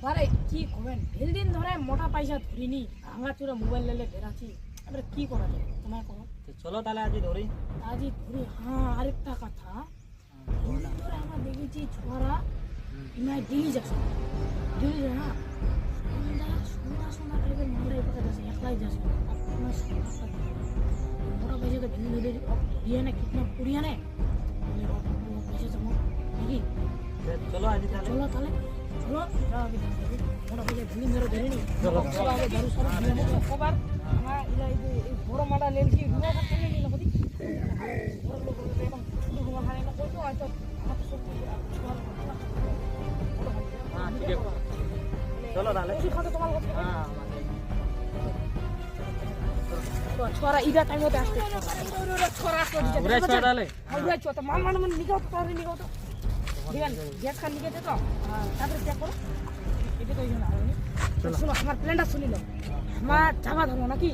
বারে কি করবেন দিন ধরে মোটা পয়সা ধরিনি ভাঙা চুরা মোবাইল লেলে বেরাচ্ছি এবারে কি করা যায় তোমায় কहो তো চলো তাহলে আজই ধরি। আজই ধরি হ্যাঁ আরেকটা কথা দিন ধরে আমরা দেখেছি ছোড়া ইমাই দিল্লি যাচ্ছে দিল্লি হ্যাঁ সোনা টাইপের মামলা এপাকে যাচ্ছে একলাই যাচ্ছে আপনার মোটা পয়সা তো ভিন্ন ধরে দিয়ে না কিতনা পুড়িয়ে নেয় পয়সা জমা নাকি চলো আজই তাহলে। চলো তাহলে চলো আগে মোটা পয়সা ভিন্ন ধরে ধরে নি চলো আগে ধরো সব খবর আমার এই বড় মাটা লেলছি রুয়া করতে নেই না কদি বড় লোক এবং ছোট রুয়া খানে না কইতো হয়তো আমার তো সব হ্যাঁ ঠিক আছে চলো তাহলে। বেশি খাতে তোমার কথা হ্যাঁ তো ছড়া ইদা টাইম হতে আসছে ছড়া আসছে ঘুরে চলো তাহলে। ঘুরে চলো তো মান মানে নিগাও তো তাহলে নিগাও তো দেখেন গ্যাস খান নিগে দে তো তারপরে চেক করো এটা তো ইজন আর শোনো আমার প্ল্যানটা শুনিল আমার যাবা ধরো নাকি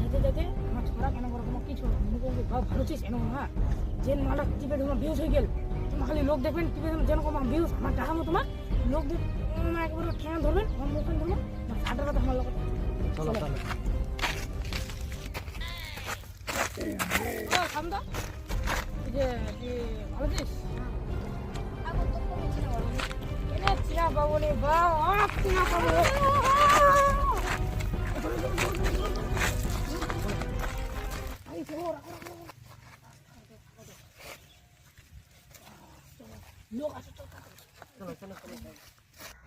যেতে যেতে আমার ছড়া কেন করো কোনো কিছু মনে করবে ভালো ছিস এনে হ্যাঁ যে মালটা টিপে ধরো ভিউজ হয়ে গেল তোমার খালি লোক দেখবেন টিপে যেন আমার ভিউজ আমার টাকা মতো তোমার লোক দেখ একবার ঠেঙা ধরবেন আমার মুখে ধরবেন আটার কথা আমার লোক চলো তাহলে। খামদা যে ভালো ছিস কেন চিনা পাবো নি বা চিনা পাবো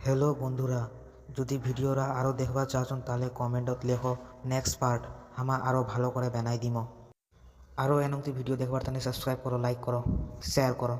हेलो बंधुरा যদি ভিডিওরা আরও দেখবা চাচ্ছেন তাহলে কমেন্টত লেখো নেক্সট পার্ট হামা আরও ভালো করে বানাই দিম। আরও এনমতি ভিডিও দেখবার তাহলে সাবস্ক্রাইব করো, লাইক করো, শেয়ার করো।